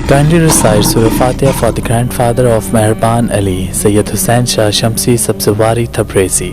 Kindly recite Surah Fatiha for the grandfather of Mehraban Ali, Sayyid Hussain Shah Shamsi Sabzawari Tabrizi.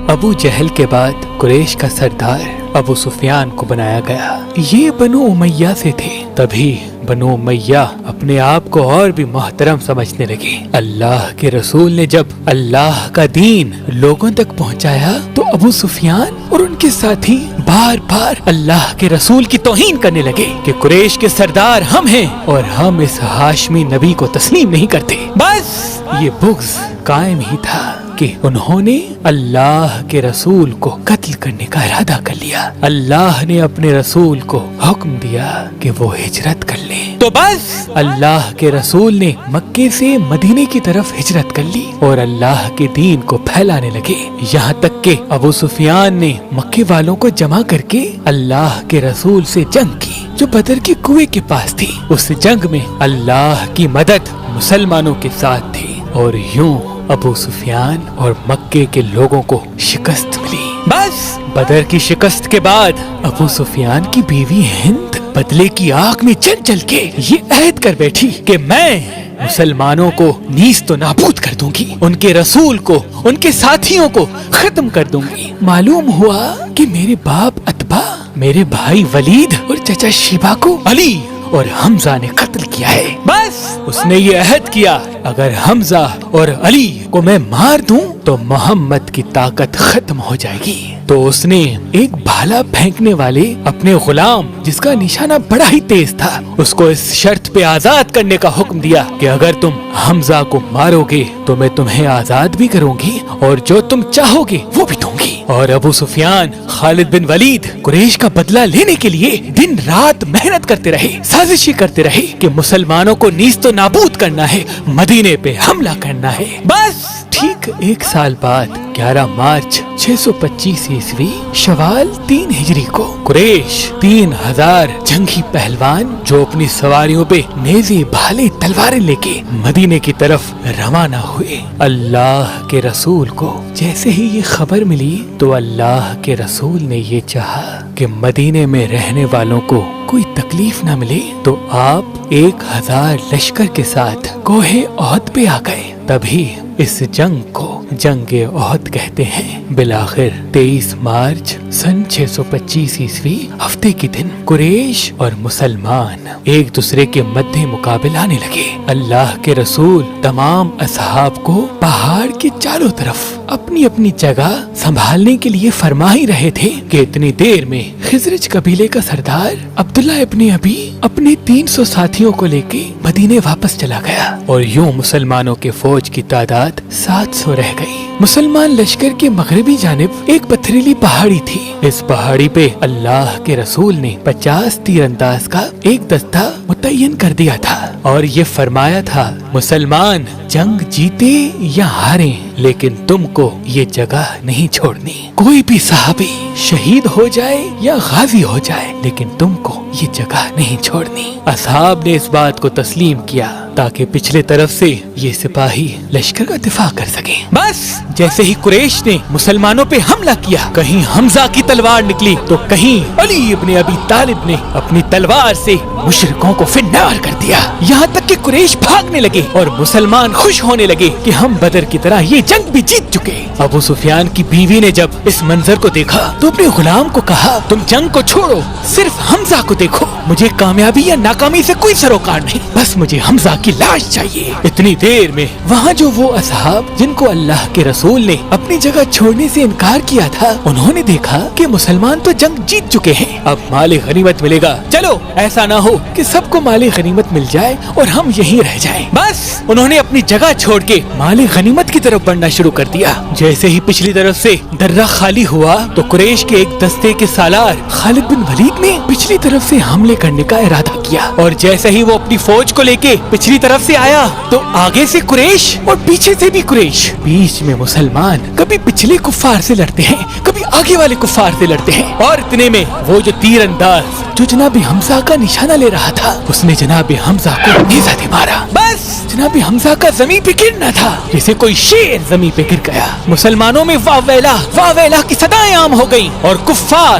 ابو جہل کے بعد قریش کا سردار ابو سفیان کو بنایا گیا. یہ بنو امیہ سے تھے. تبھی بنو امیہ اپنے آپ کو اور بھی محترم سمجھنے لگے. اللہ کے رسول نے جب اللہ کا دین لوگوں تک پہنچایا تو ابو سفیان اور ان کے ساتھی بار بار اللہ کے رسول کی توہین کرنے لگے کہ قریش کے سردار ہم ہیں اور ہم اس ہاشمی نبی کو تسلیم نہیں کرتے. بس یہ بغض قائم ہی تھا کہ انہوں نے اللہ کے رسول کو قتل کرنے کا ارادہ کر لیا. اللہ نے اپنے رسول کو حکم دیا کہ وہ ہجرت کر لیں. تو بس اللہ کے رسول نے مکے سے مدینے کی طرف ہجرت کر لی اور اللہ کے دین کو پھیلانے لگے. یہاں تک کہ ابو سفیان نے مکے والوں کو جمع کر کے اللہ کے رسول سے جنگ کی جو بدر کے کنویں کے پاس تھی. اس جنگ میں اللہ کی مدد مسلمانوں کے ساتھ تھی اور یوں ابو سفیان اور مکے کے لوگوں کو شکست ملی. بس بدر کی شکست کے بعد ابو سفیان کی بیوی ہند بدلے کی آگ میں جل جل کے یہ عہد کر بیٹھی کہ میں مسلمانوں کو نیست و نابود کر دوں گی, ان کے رسول کو, ان کے ساتھیوں کو ختم کر دوں گی. معلوم ہوا کہ میرے باپ عتبہ, میرے بھائی ولید اور چچا شیبہ کو علی اور حمزہ نے قتل کیا ہے. بس اس نے یہ عہد کیا اگر حمزہ اور علی کو میں مار دوں تو محمد کی طاقت ختم ہو جائے گی. تو اس نے ایک بھالا پھینکنے والے اپنے غلام جس کا نشانہ بڑا ہی تیز تھا اس کو اس شرط پہ آزاد کرنے کا حکم دیا کہ اگر تم حمزہ کو مارو گے تو میں تمہیں آزاد بھی کروں گی اور جو تم چاہو گے وہ بھی دوں گی. اور ابو سفیان, خالد بن ولید قریش کا بدلہ لینے کے لیے دن رات محنت کرتے رہے, سازشیں کرتے رہے کہ مسلمانوں کو نیست و نابود کرنا ہے, مدینے پہ حملہ کرنا ہے. بس ٹھیک ایک سال بعد 11 مارچ 625 عیسوی شوال 3 ہجری کو قریش 3000 جنگی پہلوان جو اپنی سواریوں پہ نیزے, بھالے, تلواریں لے کے مدینے کی طرف روانہ ہوئے. اللہ کے رسول کو جیسے ہی یہ خبر ملی تو اللہ کے رسول نے یہ چاہا کہ مدینے میں رہنے والوں کو کوئی تکلیف نہ ملے تو آپ 1000 لشکر کے ساتھ کوہ احد پہ آ گئے. تبھی اس جنگ کو جنگ احد کہتے ہیں. بالآخر 23 مارچ سن 625 عیسوی ہفتے کے دن قریش اور مسلمان ایک دوسرے کے مدِ مقابل آنے لگے. اللہ کے رسول تمام اصحاب کو پہاڑ کے چاروں طرف اپنی اپنی جگہ سنبھالنے کے لیے فرما ہی رہے تھے کہ اتنی دیر میں خزرج قبیلے کا سردار عبداللہ ابن ابی اپنے 300 ساتھیوں کو لے کے مدینے واپس چلا گیا اور یوں مسلمانوں کے فوج کی تعداد 700 رہ گئی. مسلمان لشکر کے مغربی جانب ایک پتھریلی پہاڑی تھی. اس پہاڑی پہ اللہ کے رسول نے 50 تیر انداز کا ایک دستہ متعین کر دیا تھا اور یہ فرمایا تھا مسلمان جنگ جیتے یا ہاریں لیکن تم کو یہ جگہ نہیں چھوڑنی. کوئی بھی صحابی شہید ہو جائے یا غازی ہو جائے لیکن تم کو یہ جگہ نہیں چھوڑنی. اصحاب نے اس بات کو تسلیم کیا تاکہ پچھلے طرف سے یہ سپاہی لشکر کا دفاع کر سکیں. بس جیسے ہی قریش نے مسلمانوں پہ حملہ کیا کہیں حمزہ کی تلوار نکلی تو کہیں علی ابن ابی طالب نے اپنی تلوار سے مشرکوں کو فنار کر دیا. یہاں تک کہ قریش بھاگنے لگے اور مسلمان خوش ہونے لگے کہ ہم بدر کی طرح یہ جنگ بھی جیت چکے. ابو سفیان کی بیوی نے جب اس منظر کو دیکھا تو اپنے غلام کو کہا تم جنگ کو چھوڑو, صرف حمزہ کو دیکھو, مجھے کامیابی یا ناکامی سے کوئی سروکار نہیں, بس مجھے حمزہ کی لاش چاہیے. اتنی دیر میں وہاں جو وہ اصحاب جن کو اللہ کے رسول نے اپنی جگہ چھوڑنے سے انکار کیا تھا انہوں نے دیکھا کہ مسلمان تو جنگ جیت چکے ہیں, اب مال غنیمت ملے گا, چلو ایسا نہ ہو کہ سب کو مال غنیمت مل جائے اور ہم یہیں رہ جائیں. بس انہوں نے اپنی جگہ چھوڑ کے مال غنیمت کی طرف بڑھنا شروع کر دیا. جیسے ہی پچھلی طرف سے درہ خالی ہوا تو قریش کے ایک دستے کے سالار خالد بن ولید نے پچھلی طرف سے حملے کرنے کا ارادہ کیا اور جیسے ہی وہ اپنی فوج کو لے کے پچھلی طرف سے آیا تو آگے سے قریش اور پیچھے سے بھی قریش. بیچ میں مسلمان کبھی پچھلے کفار سے لڑتے ہیں کبھی آگے والے کفار سے لڑتے ہیں اور اتنے میں وہ جو تیر انداز جو جناب حمزہ کا نشانہ لے رہا تھا اس نے جناب حمزہ کو نیزہ دے مارا. بس جناب حمزہ کا زمین پہ گرنا تھا جیسے کوئی شیر زمین پہ گر گیا. مسلمانوں میں واہ ویلا کی صدائیں عام ہو گئیں اور کفار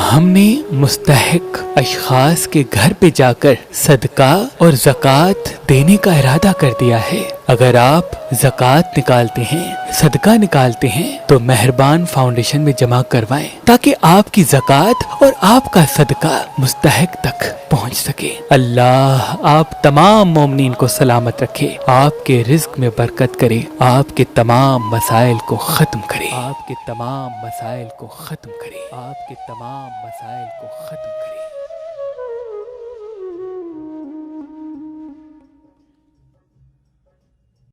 ہم نے مستحق اشخاص کے گھر پہ جا کر صدقہ اور زکوٰۃ دینے کا ارادہ کر دیا ہے۔ اگر آپ زکوٰۃ نکالتے ہیں، صدقہ نکالتے ہیں تو مہربان فاؤنڈیشن میں جمع کروائیں تاکہ آپ کی زکوٰۃ اور آپ کا صدقہ مستحق تک پہنچ سکے۔ اللہ آپ تمام مومنین کو سلامت رکھے، آپ کے رزق میں برکت کرے، آپ کے تمام مسائل کو ختم کرے، آپ کے تمام مسائل کو ختم کرے، آپ کے تمام مسائل کو ختم کرے۔